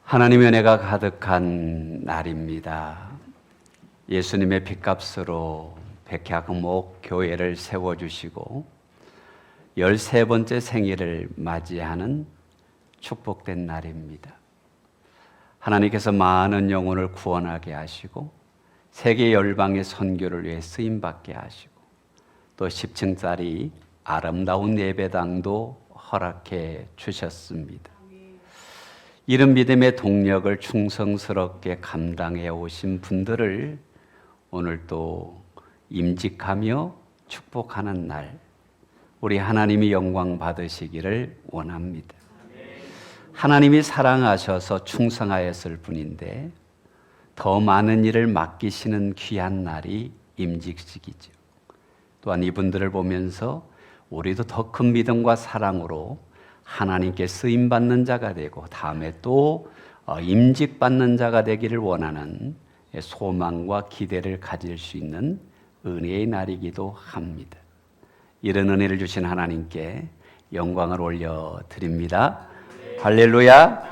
하나님의 은혜가 가득한 날입니다. 예수님의 핏값으로 백야목 교회를 세워주시고 13번째 생일을 맞이하는 축복된 날입니다. 하나님께서 많은 영혼을 구원하게 하시고 세계 열방의 선교를 위해 쓰임받게 하시고 또 10층짜리 아름다운 예배당도 허락해 주셨습니다. 이런 믿음의 동력을 충성스럽게 감당해 오신 분들을 오늘 또 임직하며 축복하는 날, 우리 하나님이 영광 받으시기를 원합니다. 하나님이 사랑하셔서 충성하였을 뿐인데 더 많은 일을 맡기시는 귀한 날이 임직식이죠. 또한 이분들을 보면서 우리도 더 큰 믿음과 사랑으로 하나님께 쓰임받는 자가 되고 다음에 또 임직받는 자가 되기를 원하는 소망과 기대를 가질 수 있는 은혜의 날이기도 합니다. 이런 은혜를 주신 하나님께 영광을 올려드립니다. 할렐루야.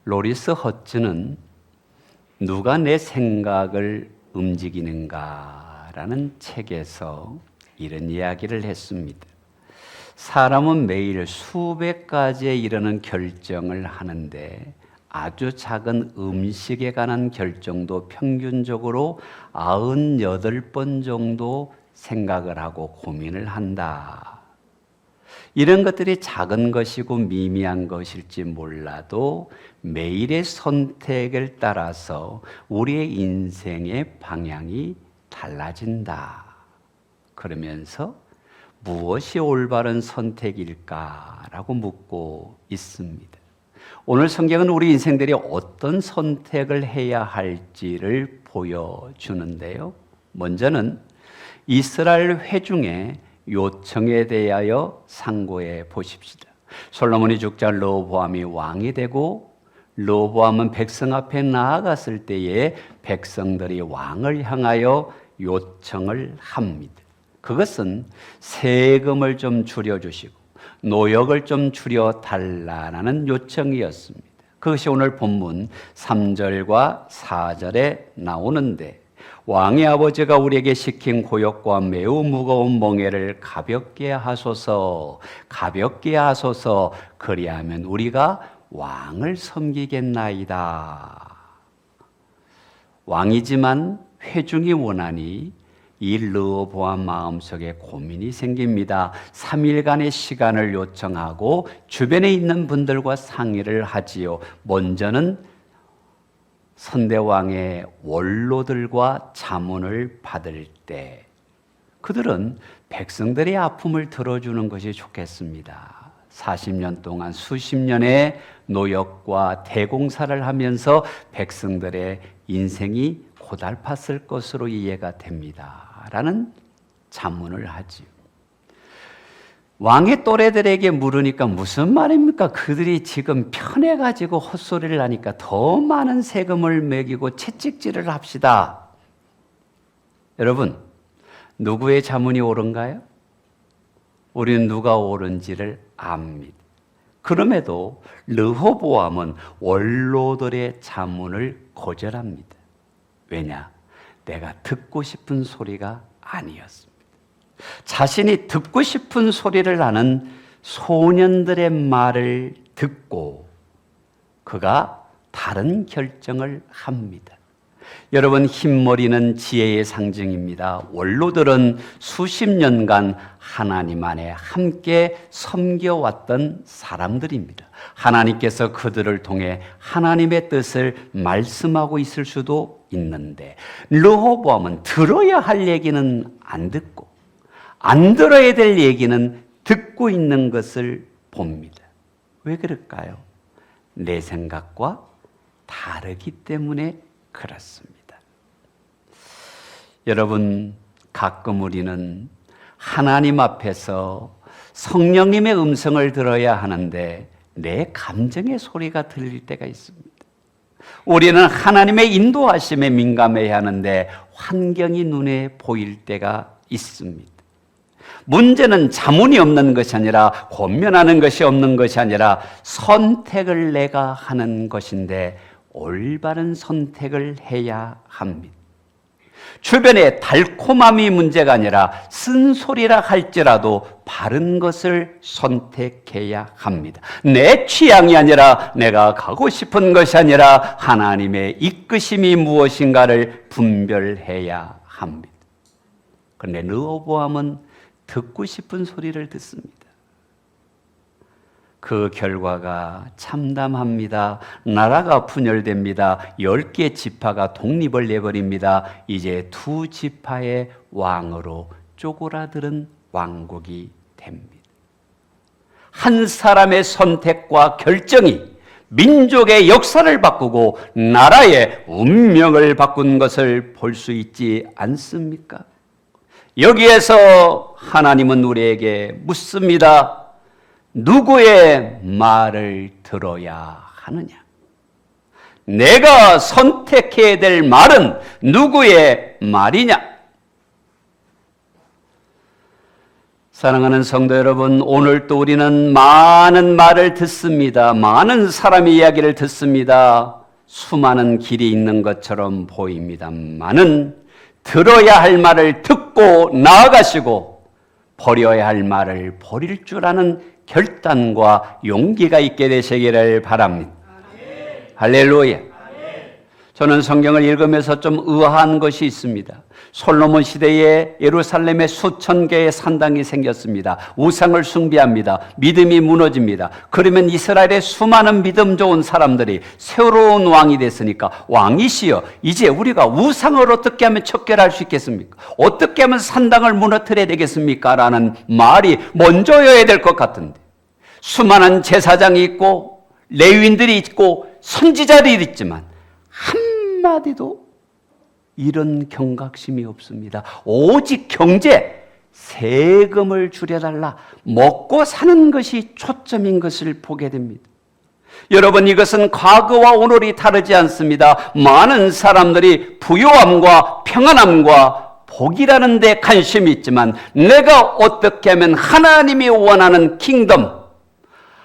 로리스 허츠는 누가 내 생각을 움직이는가라는 책에서 이런 이야기를 했습니다. 사람은 매일 수백 가지에 이르는 결정을 하는데 아주 작은 음식에 관한 결정도 평균적으로 98번 정도 생각을 하고 고민을 한다. 이런 것들이 작은 것이고 미미한 것일지 몰라도 매일의 선택을 따라서 우리의 인생의 방향이 달라진다. 그러면서 무엇이 올바른 선택일까라고 묻고 있습니다. 오늘 성경은 우리 인생들이 어떤 선택을 해야 할지를 보여주는데요. 먼저는 이스라엘 회중의 요청에 대하여 상고해 보십시다. 솔로몬이 죽자 르호보암이 왕이 되고 르호보암은 백성 앞에 나아갔을 때에 백성들이 왕을 향하여 요청을 합니다. 그것은 세금을 좀 줄여주시고 노역을 좀 줄여달라는 요청이었습니다. 그것이 오늘 본문 3절과 4절에 나오는데 왕의 아버지가 우리에게 시킨 고역과 매우 무거운 멍에를 가볍게 하소서 그리하면 우리가 왕을 섬기겠나이다. 왕이지만 회중이 원하니 이 르호보암 마음속에 고민이 생깁니다. 3일간의 시간을 요청하고 주변에 있는 분들과 상의를 하지요. 먼저는 선대왕의 원로들과 자문을 받을 때 그들은 백성들의 아픔을 들어주는 것이 좋겠습니다. 40년 동안 수십 년의 노역과 대공사를 하면서 백성들의 인생이 고달팠을 것으로 이해가 됩니다. 라는 자문을 하지요. 왕의 또래들에게 물으니까 무슨 말입니까? 그들이 지금 편해가지고 헛소리를 하니까 더 많은 세금을 매기고 채찍질을 합시다. 여러분, 누구의 자문이 옳은가요? 우리는 누가 옳은지를 압니다. 그럼에도 르호보암은 원로들의 자문을 거절합니다. 왜냐? 내가 듣고 싶은 소리가 아니었습니다. 자신이 듣고 싶은 소리를 하는 소년들의 말을 듣고 그가 다른 결정을 합니다. 여러분, 흰머리는 지혜의 상징입니다. 원로들은 수십 년간 하나님 안에 함께 섬겨왔던 사람들입니다. 하나님께서 그들을 통해 하나님의 뜻을 말씀하고 있을 수도 있는데 르호보암은 들어야 할 얘기는 안 듣고 안 들어야 될 얘기는 듣고 있는 것을 봅니다. 왜 그럴까요? 내 생각과 다르기 때문에 그렇습니다. 여러분, 가끔 우리는 하나님 앞에서 성령님의 음성을 들어야 하는데 내 감정의 소리가 들릴 때가 있습니다. 우리는 하나님의 인도하심에 민감해야 하는데 환경이 눈에 보일 때가 있습니다. 문제는 자문이 없는 것이 아니라 권면하는 것이 없는 것이 아니라 선택을 내가 하는 것인데 올바른 선택을 해야 합니다. 주변의 달콤함이 문제가 아니라 쓴소리라 할지라도 바른 것을 선택해야 합니다. 내 취향이 아니라 내가 가고 싶은 것이 아니라 하나님의 이끄심이 무엇인가를 분별해야 합니다. 그런데 르호보암은 듣고 싶은 소리를 듣습니다. 그 결과가 참담합니다. 나라가 분열됩니다. 10개 지파가 독립을 내버립니다. 이제 2 지파의 왕으로 쪼그라드는 왕국이 됩니다. 한 사람의 선택과 결정이 민족의 역사를 바꾸고 나라의 운명을 바꾼 것을 볼 수 있지 않습니까? 여기에서 하나님은 우리에게 묻습니다. 누구의 말을 들어야 하느냐? 내가 선택해야 될 말은 누구의 말이냐? 사랑하는 성도 여러분, 오늘도 우리는 많은 말을 듣습니다. 많은 사람의 이야기를 듣습니다. 수많은 길이 있는 것처럼 보입니다만은 들어야 할 말을 듣고 나아가시고 버려야 할 말을 버릴 줄 아는 결단과 용기가 있게 되시기를 바랍니다. 아멘. 할렐루야. 아멘. 저는 성경을 읽으면서 좀 의아한 것이 있습니다. 솔로몬 시대에 예루살렘에 수천 개의 산당이 생겼습니다. 우상을 숭배합니다. 믿음이 무너집니다. 그러면 이스라엘의 수많은 믿음 좋은 사람들이 새로운 왕이 됐으니까 왕이시여, 이제 우리가 우상을 어떻게 하면 척결할 수 있겠습니까? 어떻게 하면 산당을 무너뜨려야 되겠습니까? 라는 말이 먼저여야 될 것 같은데, 수많은 제사장이 있고 레위인들이 있고 선지자들이 있지만 한마디도 이런 경각심이 없습니다. 오직 경제, 세금을 줄여달라, 먹고 사는 것이 초점인 것을 보게 됩니다. 여러분, 이것은 과거와 오늘이 다르지 않습니다. 많은 사람들이 부요함과 평안함과 복이라는 데 관심이 있지만 내가 어떻게 하면 하나님이 원하는 킹덤,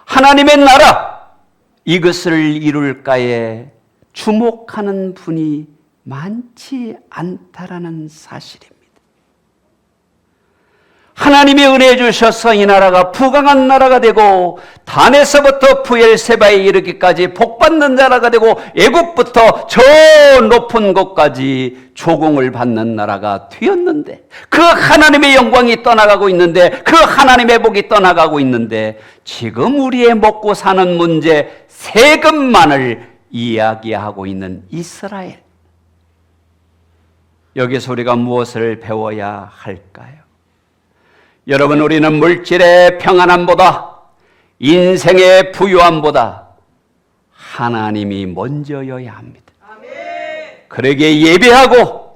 하나님의 나라, 이것을 이룰까에 주목하는 분이 많지 않다라는 사실입니다. 하나님이 은혜 주셔서 이 나라가 부강한 나라가 되고 단에서부터 부엘세바에 이르기까지 복받는 나라가 되고 애국부터 저 높은 곳까지 조공을 받는 나라가 되었는데, 그 하나님의 영광이 떠나가고 있는데, 그 하나님의 복이 떠나가고 있는데, 지금 우리의 먹고 사는 문제, 세금만을 이야기하고 있는 이스라엘, 여기서 우리가 무엇을 배워야 할까요? 여러분, 우리는 물질의 평안함보다, 인생의 부유함보다 하나님이 먼저여야 합니다. 그러기에 예배하고,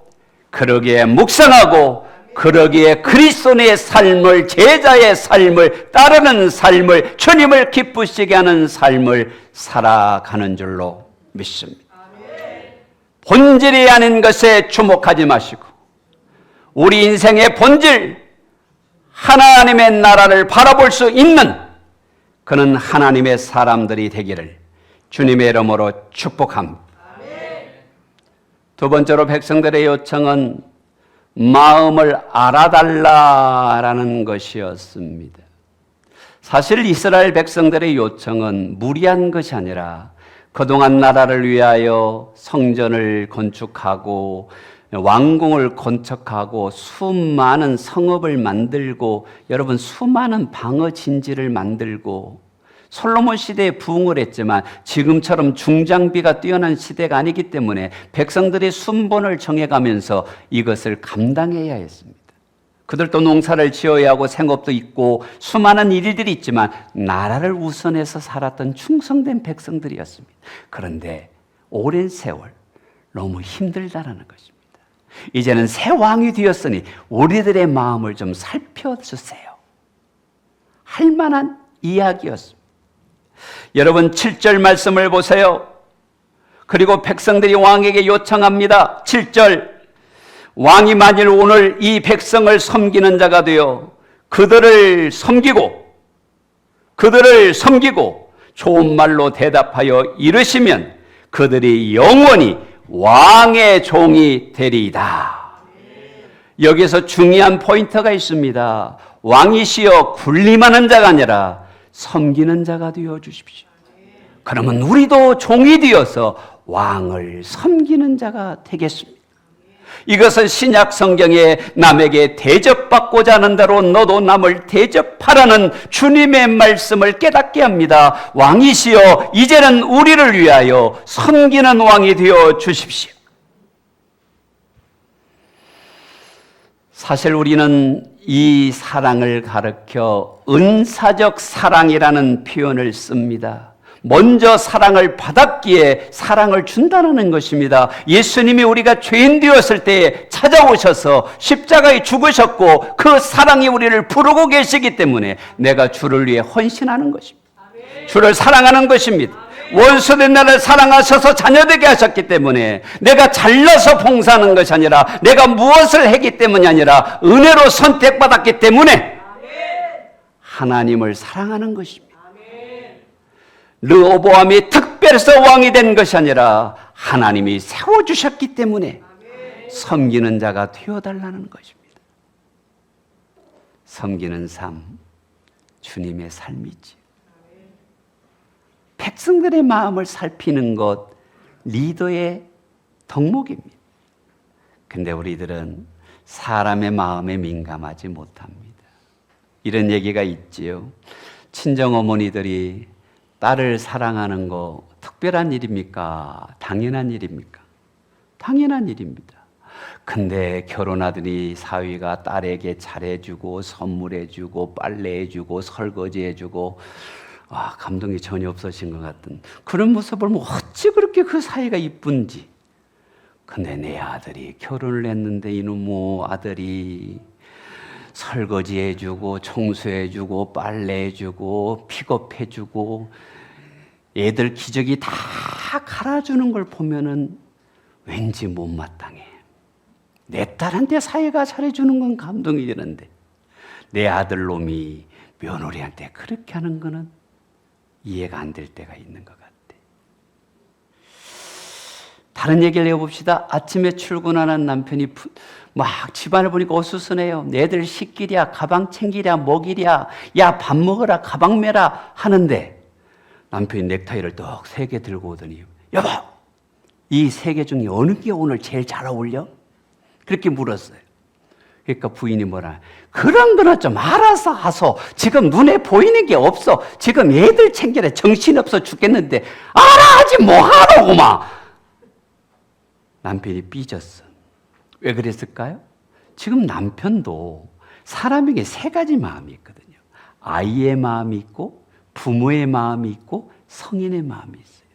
그러기에 묵상하고, 그러기에 그리스도의 삶을, 제자의 삶을 따르는 삶을, 주님을 기쁘시게 하는 삶을 살아가는 줄로 믿습니다. 본질이 아닌 것에 주목하지 마시고 우리 인생의 본질, 하나님의 나라를 바라볼 수 있는 그는 하나님의 사람들이 되기를 주님의 이름으로 축복합니다. 두 번째로 백성들의 요청은 마음을 알아달라라는 것이었습니다. 사실 이스라엘 백성들의 요청은 무리한 것이 아니라 그동안 나라를 위하여 성전을 건축하고 왕궁을 건축하고 수많은 성읍을 만들고, 여러분, 수많은 방어 진지를 만들고, 솔로몬 시대에 부흥을 했지만 지금처럼 중장비가 뛰어난 시대가 아니기 때문에 백성들이 순번을 정해가면서 이것을 감당해야 했습니다. 그들도 농사를 지어야 하고 생업도 있고 수많은 일들이 있지만 나라를 우선해서 살았던 충성된 백성들이었습니다. 그런데 오랜 세월 너무 힘들다라는 것입니다. 이제는 새 왕이 되었으니 우리들의 마음을 좀 살펴주세요, 할 만한 이야기였습니다. 여러분, 7절 말씀을 보세요. 그리고 백성들이 왕에게 요청합니다. 7절, 왕이 만일 오늘 이 백성을 섬기는 자가 되어 그들을 섬기고 좋은 말로 대답하여 이르시면 그들이 영원히 왕의 종이 되리이다. 여기서 중요한 포인트가 있습니다. 왕이시여 군림하는 자가 아니라 섬기는 자가 되어 주십시오. 그러면 우리도 종이 되어서 왕을 섬기는 자가 되겠습니다. 이것은 신약 성경에 남에게 대접받고자 하는 대로 너도 남을 대접하라는 주님의 말씀을 깨닫게 합니다. 왕이시여 이제는 우리를 위하여 섬기는 왕이 되어 주십시오. 사실 우리는 이 사랑을 가르쳐 은사적 사랑이라는 표현을 씁니다. 먼저 사랑을 받았기에 사랑을 준다는 것입니다. 예수님이 우리가 죄인 되었을 때 찾아오셔서 십자가에 죽으셨고 그 사랑이 우리를 부르고 계시기 때문에 내가 주를 위해 헌신하는 것입니다. 주를 사랑하는 것입니다. 원수된 나를 사랑하셔서 자녀되게 하셨기 때문에 내가 잘나서 봉사하는 것이 아니라 내가 무엇을 했기 때문이 아니라 은혜로 선택받았기 때문에 하나님을 사랑하는 것입니다. 르호보암이 특별해서 왕이 된 것이 아니라 하나님이 세워주셨기 때문에 섬기는 자가 되어달라는 것입니다. 섬기는 삶, 주님의 삶이지. 백성들의 마음을 살피는 것, 리더의 덕목입니다. 근데 우리들은 사람의 마음에 민감하지 못합니다. 이런 얘기가 있지요. 친정어머니들이 딸을 사랑하는 거 특별한 일입니까? 당연한 일입니까? 당연한 일입니다. 근데 결혼하더니 사위가 딸에게 잘해주고 선물해주고 빨래해주고 설거지해주고 감동이 전혀 없으신 것 같은 그런 모습을 보면 어찌 그렇게 그 사이가 이쁜지. 근데 내 아들이 결혼을 했는데 이놈의 아들이 설거지해주고 청소해주고 빨래해주고 픽업해주고 애들 기저귀 다 갈아주는 걸 보면은 왠지 못마땅해. 내 딸한테 사회가 잘해주는 건 감동이 되는데 내 아들놈이 며느리한테 그렇게 하는 거는 이해가 안 될 때가 있는 것 같아. 다른 얘기를 해봅시다. 아침에 출근하는 남편이 막 집안을 보니까 어수선해요. 애들 씻기랴, 가방 챙기랴, 먹이랴, 야 밥 먹어라, 가방 매라 하는데 남편이 넥타이를 떡 3개 들고 오더니 여보, 이 3개 중에 어느 게 오늘 제일 잘 어울려? 그렇게 물었어요. 그러니까 부인이 뭐라, 그런 거는 좀 알아서 하소. 지금 눈에 보이는 게 없어. 지금 애들 챙기라 정신없어 죽겠는데 알아하지 뭐하노구만. 남편이 삐졌어. 왜 그랬을까요? 지금 남편도 사람에게 3가지 마음이 있거든요. 아이의 마음이 있고 부모의 마음이 있고 성인의 마음이 있어요.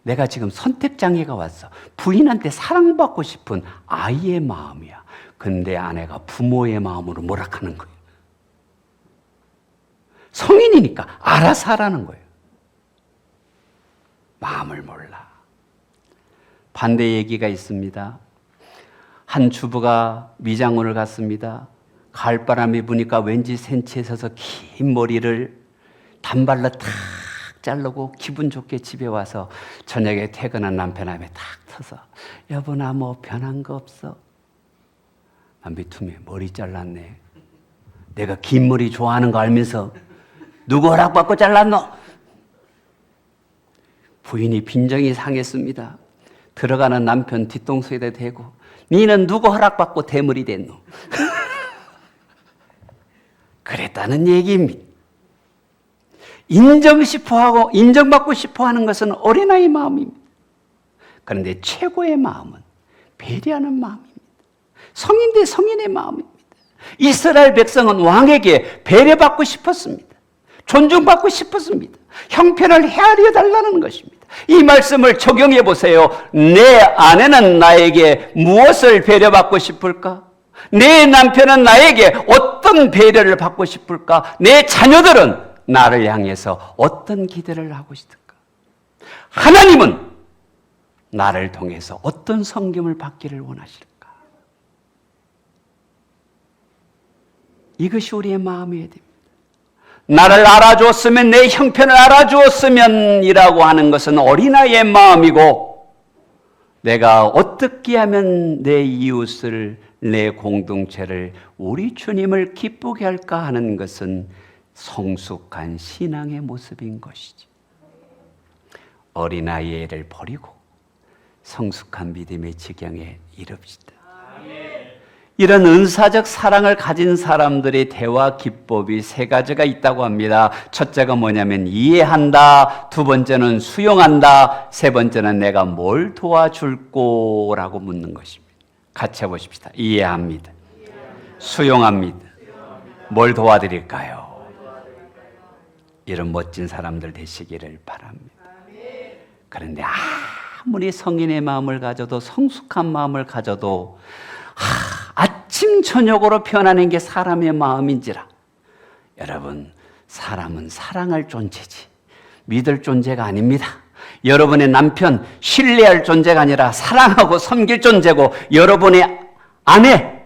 내가 지금 선택장애가 왔어. 부인한테 사랑받고 싶은 아이의 마음이야. 근데 아내가 부모의 마음으로 몰락하는 거예요. 성인이니까 알아서 하라는 거예요. 마음을 몰라. 반대 얘기가 있습니다. 한 주부가 미장원을 갔습니다. 가을바람이 부니까 왠지 센치에 서서 긴 머리를 단발로 탁 자르고 기분 좋게 집에 와서 저녁에 퇴근한 남편 앞에 탁 서서 여보 나 뭐 변한 거 없어? 남편이 tum에 머리 잘랐네. 내가 긴 머리 좋아하는 거 알면서 누구 허락받고 잘랐노? 부인이 빈정이 상했습니다. 들어가는 남편 뒤통수에다 대고 니는 누구 허락받고 대머리 됐노? 그랬다는 얘기입니다. 인정받고 싶어 하는 것은 어린아이 마음입니다. 그런데 최고의 마음은 배려하는 마음입니다. 성인 대 성인의 마음입니다. 이스라엘 백성은 왕에게 배려받고 싶었습니다. 존중받고 싶었습니다. 형편을 헤아려 달라는 것입니다. 이 말씀을 적용해 보세요. 내 아내는 나에게 무엇을 배려받고 싶을까? 내 남편은 나에게 어떤 배려를 받고 싶을까? 내 자녀들은 나를 향해서 어떤 기대를 하고 있을까? 하나님은 나를 통해서 어떤 섬김을 받기를 원하실까? 이것이 우리의 마음이어야 됩니다. 나를 알아주었으면, 내 형편을 알아주었으면 이라고 하는 것은 어린아이의 마음이고, 내가 어떻게 하면 내 이웃을, 내 공동체를, 우리 주님을 기쁘게 할까 하는 것은 성숙한 신앙의 모습인 것이지. 어린아이를 버리고 성숙한 믿음의 지경에 이릅시다. 이런 은사적 사랑을 가진 사람들의 대화 기법이 세 가지가 있다고 합니다. 첫째가 뭐냐면 이해한다, 두 번째는 수용한다, 세 번째는 내가 뭘 도와줄 거라고 묻는 것입니다. 같이 해보십시다. 이해합니다. 수용합니다. 뭘 도와드릴까요? 이런 멋진 사람들 되시기를 바랍니다. 그런데 아무리 성인의 마음을 가져도, 성숙한 마음을 가져도 아침 저녁으로 변하는 게 사람의 마음인지라. 여러분, 사람은 사랑할 존재지 믿을 존재가 아닙니다. 여러분의 남편 신뢰할 존재가 아니라 사랑하고 섬길 존재고, 여러분의 아내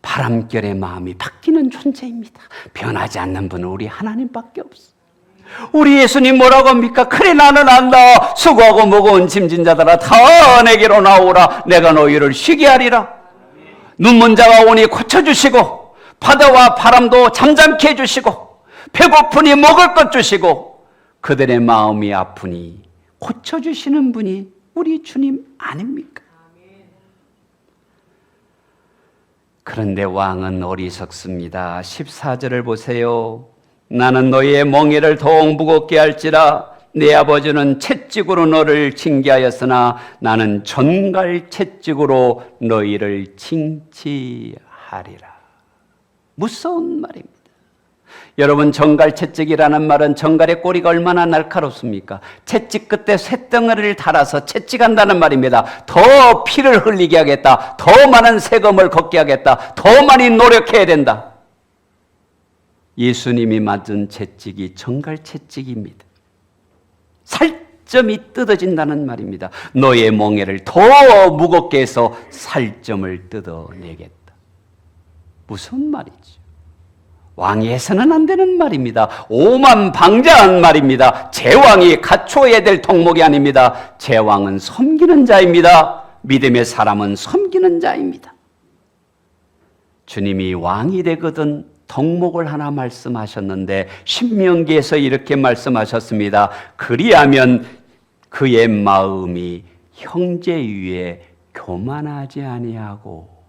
바람결의 마음이 바뀌는 존재입니다. 변하지 않는 분은 우리 하나님밖에 없어. 우리 예수님 뭐라고 합니까? 그래 나는 안다. 수고하고 무거운 짐진 자들아 다 내게로 나오라. 내가 너희를 쉬게 하리라. 눈먼 자가 오니 고쳐주시고, 바다와 바람도 잠잠케 해주시고, 배고프니 먹을 것 주시고, 그들의 마음이 아프니 고쳐주시는 분이 우리 주님 아닙니까? 그런데 왕은 어리석습니다. 14절을 보세요. 나는 너희의 멍에를 더욱 무겁게 할지라. 내 아버지는 채찍으로 너를 징계하였으나 나는 전갈 채찍으로 너희를 징치하리라. 무서운 말입니다. 여러분, 전갈 채찍이라는 말은 전갈의 꼬리가 얼마나 날카롭습니까? 채찍 끝에 쇳덩어리를 달아서 채찍한다는 말입니다. 더 피를 흘리게 하겠다. 더 많은 세금을 걷게 하겠다. 더 많이 노력해야 된다. 예수님이 맞은 채찍이 전갈 채찍입니다. 살점이 뜯어진다는 말입니다. 너의 멍에를 더 무겁게 해서 살점을 뜯어내겠다. 무슨 말이죠? 왕이 해서는 안 되는 말입니다. 오만방자한 말입니다. 제왕이 갖추어야 될 덕목이 아닙니다. 제왕은 섬기는 자입니다. 믿음의 사람은 섬기는 자입니다. 주님이 왕이 되거든 덕목을 하나 말씀하셨는데, 신명기에서 이렇게 말씀하셨습니다. 그리하면 그의 마음이 형제 위에 교만하지 아니하고,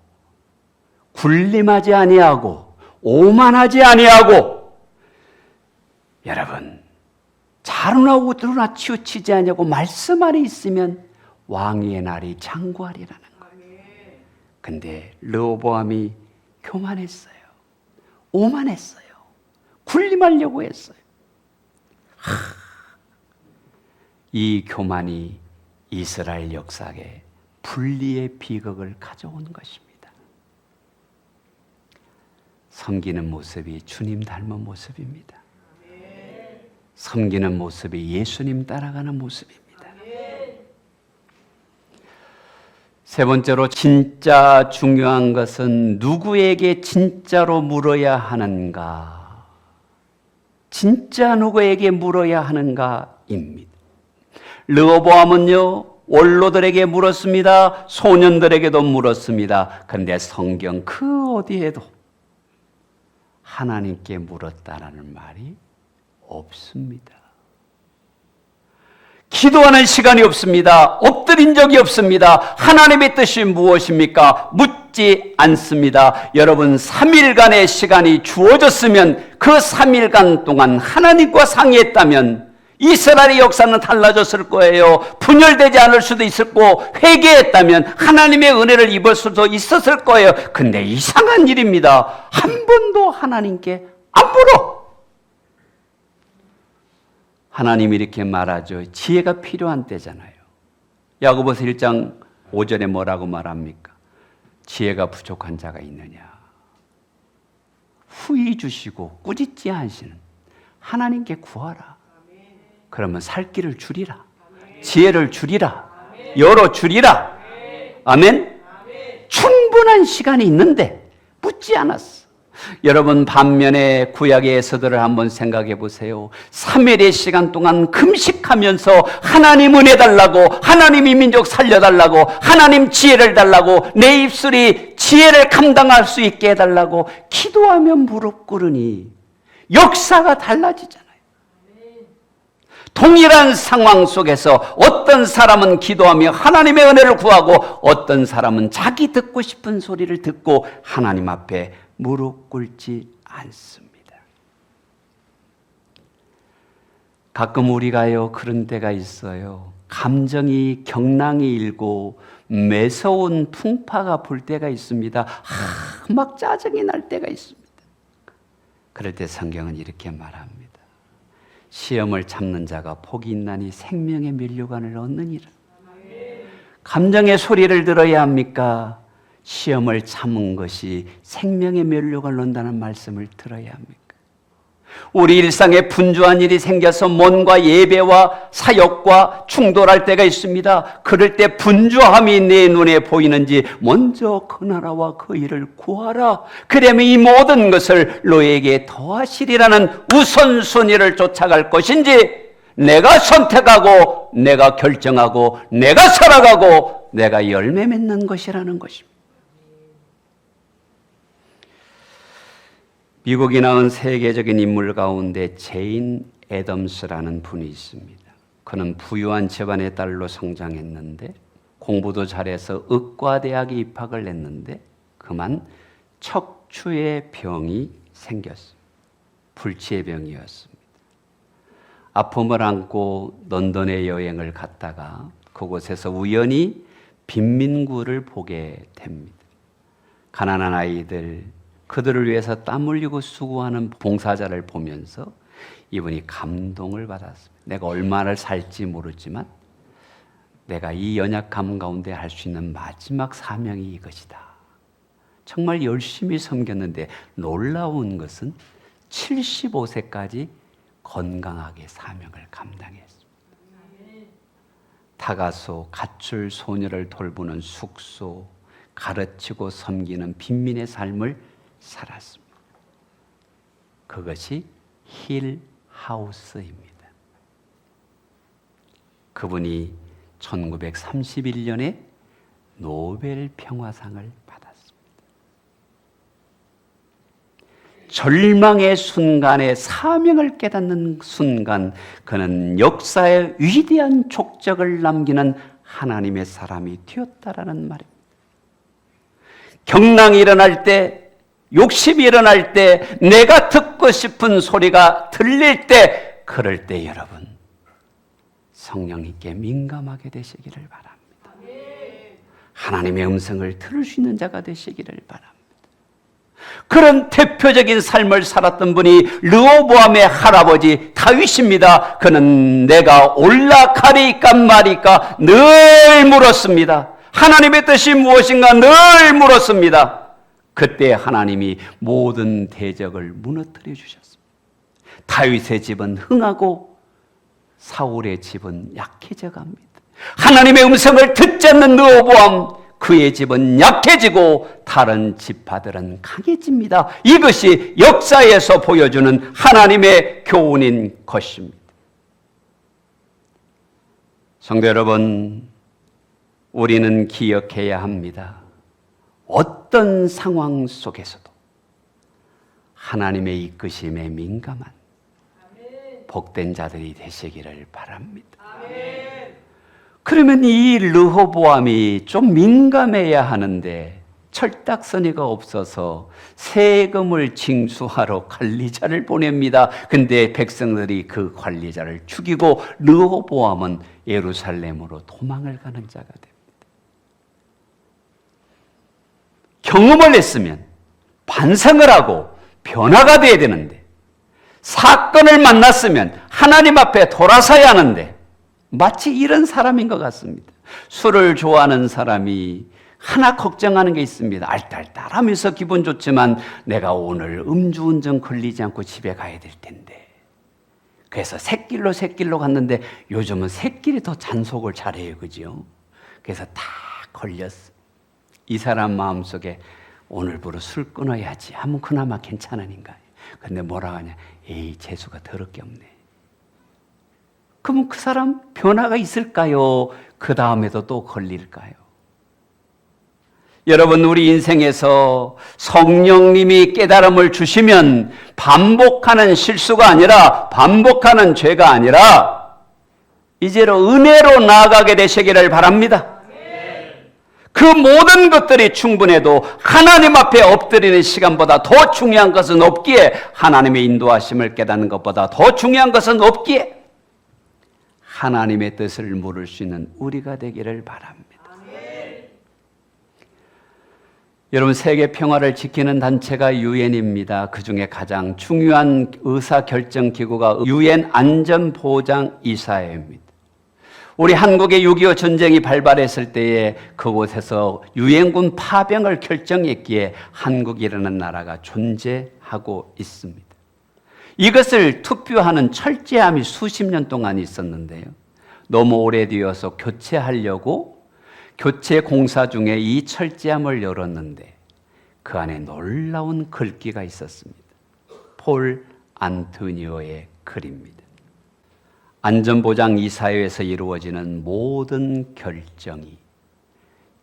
굴림하지 아니하고, 오만하지 아니하고. 여러분, 자루나 우두나 치우치지 아니하고 말씀 안에 있으면 왕위의 날이 장구하리라는 거예요. 근데 르호보암이 교만했어요. 오만했어요. 군림하려고 했어요. 이 교만이 이스라엘 역사에 분리의 비극을 가져온 것입니다. 섬기는 모습이 주님 닮은 모습입니다. 섬기는 모습이 예수님 따라가는 모습입니다. 세 번째로, 진짜 중요한 것은 누구에게 진짜로 물어야 하는가, 진짜 누구에게 물어야 하는가입니다. 르호보암은요, 원로들에게 물었습니다. 소년들에게도 물었습니다. 그런데 성경 그 어디에도 하나님께 물었다라는 말이 없습니다. 기도하는 시간이 없습니다. 엎드린 적이 없습니다. 하나님의 뜻이 무엇입니까? 묻지 않습니다. 여러분, 3일간의 시간이 주어졌으면 그 3일간 동안 하나님과 상의했다면 이스라엘의 역사는 달라졌을 거예요. 분열되지 않을 수도 있을 거고, 회개했다면 하나님의 은혜를 입을 수도 있었을 거예요. 근데 이상한 일입니다. 한 번도 하나님께 안 물어. 하나님이 이렇게 말하죠. 지혜가 필요한 때잖아요. 야고보서 1장 5절에 뭐라고 말합니까? 지혜가 부족한 자가 있느냐. 후히 주시고 꾸짖지 않으시는 하나님께 구하라. 그러면 살 길을 주리라. 지혜를 주리라. 열어주리라. 아멘? 충분한 시간이 있는데 묻지 않았어. 여러분, 반면에 구약의 에서들을 한번 생각해 보세요. 3일의 시간 동안 금식하면서 하나님 은혜 달라고, 하나님 이 민족 살려달라고, 하나님 지혜를 달라고, 내 입술이 지혜를 감당할 수 있게 해달라고 기도하면 무릎 꿇으니 역사가 달라지잖아요. 동일한 상황 속에서 어떤 사람은 기도하며 하나님의 은혜를 구하고, 어떤 사람은 자기 듣고 싶은 소리를 듣고 하나님 앞에 무릎 꿇지 않습니다. 가끔 우리가요, 그런 때가 있어요. 감정이 경랑이 일고 매서운 풍파가 불 때가 있습니다. 막 짜증이 날 때가 있습니다. 그럴 때 성경은 이렇게 말합니다. 시험을 참는 자가 복이 있나니 생명의 면류관을 얻느니라. 감정의 소리를 들어야 합니까? 시험을 참은 것이 생명의 면류관을 얻는다는 말씀을 들어야 합니까? 우리 일상에 분주한 일이 생겨서 몸과 예배와 사역과 충돌할 때가 있습니다. 그럴 때 분주함이 내 눈에 보이는지 먼저 그 나라와 그 일을 구하라. 그러면 이 모든 것을 너에게 더하시리라는 우선순위를 쫓아갈 것인지, 내가 선택하고 내가 결정하고 내가 살아가고 내가 열매 맺는 것이라는 것입니다. 미국이 낳은 세계적인 인물 가운데 제인 애덤스라는 분이 있습니다. 그는 부유한 집안의 딸로 성장했는데 공부도 잘해서 의과대학에 입학을 했는데 그만 척추의 병이 생겼습니다. 불치의 병이었습니다. 아픔을 안고 런던에 여행을 갔다가 그곳에서 우연히 빈민구를 보게 됩니다. 가난한 아이들, 그들을 위해서 땀 흘리고 수고하는 봉사자를 보면서 이분이 감동을 받았습니다. 내가 얼마나 살지 모르지만 내가 이 연약함 가운데 할 수 있는 마지막 사명이 이것이다. 정말 열심히 섬겼는데 놀라운 것은 75세까지 건강하게 사명을 감당했습니다. 다가소, 가출 소녀를 돌보는 숙소, 가르치고 섬기는 빈민의 삶을 살았습니다. 그것이 힐하우스입니다. 그분이 1931년에 노벨 평화상을 받았습니다. 절망의 순간에 사명을 깨닫는 순간, 그는 역사에 위대한 족적을 남기는 하나님의 사람이 되었다라는 말입니다. 경랑이 일어날 때, 욕심이 일어날 때, 내가 듣고 싶은 소리가 들릴 때, 그럴 때 여러분 성령님께 민감하게 되시기를 바랍니다. 하나님의 음성을 들을 수 있는 자가 되시기를 바랍니다. 그런 대표적인 삶을 살았던 분이 르호보암의 할아버지 다윗입니다. 그는 내가 올라가리까 말이까 늘 물었습니다. 하나님의 뜻이 무엇인가 늘 물었습니다. 그때 하나님이 모든 대적을 무너뜨려 주셨습니다. 다윗의 집은 흥하고 사울의 집은 약해져 갑니다. 하나님의 음성을 듣지 않는 르호보암, 그의 집은 약해지고 다른 지파들은 강해집니다. 이것이 역사에서 보여주는 하나님의 교훈인 것입니다. 성도 여러분, 우리는 기억해야 합니다. 어떤 상황 속에서도 하나님의 이끄심에 민감한 복된 자들이 되시기를 바랍니다. 그러면 이 르호보암이 좀 민감해야 하는데 철딱서니가 없어서 세금을 징수하러 관리자를 보냅니다. 근데 백성들이 그 관리자를 죽이고 르호보암은 예루살렘으로 도망을 가는 자가 됩니다. 경험을 했으면 반성을 하고 변화가 돼야 되는데, 사건을 만났으면 하나님 앞에 돌아서야 하는데 마치 이런 사람인 것 같습니다. 술을 좋아하는 사람이 하나 걱정하는 게 있습니다. 알딸딸하면서 기분 좋지만 내가 오늘 음주운전 걸리지 않고 집에 가야 될 텐데, 그래서 샛길로 갔는데 요즘은 샛길이 더 잔속을 잘해요, 그죠? 그래서 다 걸렸어. 이 사람 마음속에 오늘부로 술 끊어야지 하면 그나마 괜찮으니까. 근데 뭐라 하냐? 에이, 재수가 더럽게 없네. 그러면 그 사람 변화가 있을까요? 그 다음에도 또 걸릴까요? 여러분, 우리 인생에서 성령님이 깨달음을 주시면 반복하는 실수가 아니라, 반복하는 죄가 아니라 이제로 은혜로 나아가게 되시기를 바랍니다. 그 모든 것들이 충분해도 하나님 앞에 엎드리는 시간보다 더 중요한 것은 없기에, 하나님의 인도하심을 깨닫는 것보다 더 중요한 것은 없기에 하나님의 뜻을 물을 수 있는 우리가 되기를 바랍니다. 여러분, 세계 평화를 지키는 단체가 유엔입니다. 그 중에 가장 중요한 의사결정기구가 유엔 안전보장이사회입니다. 우리 한국의 6.25 전쟁이 발발했을 때에 그곳에서 유엔군 파병을 결정했기에 한국이라는 나라가 존재하고 있습니다. 이것을 투표하는 철저함이 수십 년 동안 있었는데요. 너무 오래되어서 교체하려고 교체 공사 중에 이 철저함을 열었는데 그 안에 놀라운 글귀가 있었습니다. 폴 안토니오의 글입니다. 안전보장이사회에서 이루어지는 모든 결정이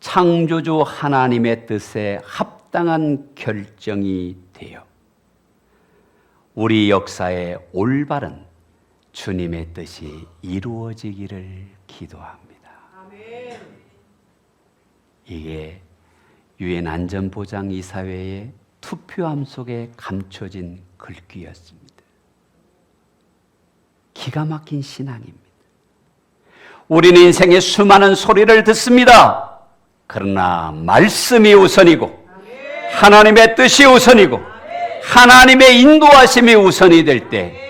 창조주 하나님의 뜻에 합당한 결정이 되어 우리 역사의 올바른 주님의 뜻이 이루어지기를 기도합니다. 아멘. 이게 유엔 안전보장이사회의 투표함 속에 감춰진 글귀였습니다. 기가 막힌 신앙입니다. 우리는 인생의 수많은 소리를 듣습니다. 그러나 말씀이 우선이고 하나님의 뜻이 우선이고 하나님의 인도하심이 우선이 될 때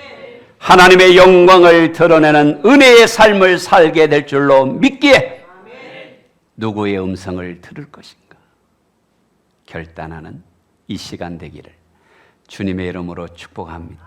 하나님의 영광을 드러내는 은혜의 삶을 살게 될 줄로 믿기에 누구의 음성을 들을 것인가 결단하는 이 시간 되기를 주님의 이름으로 축복합니다.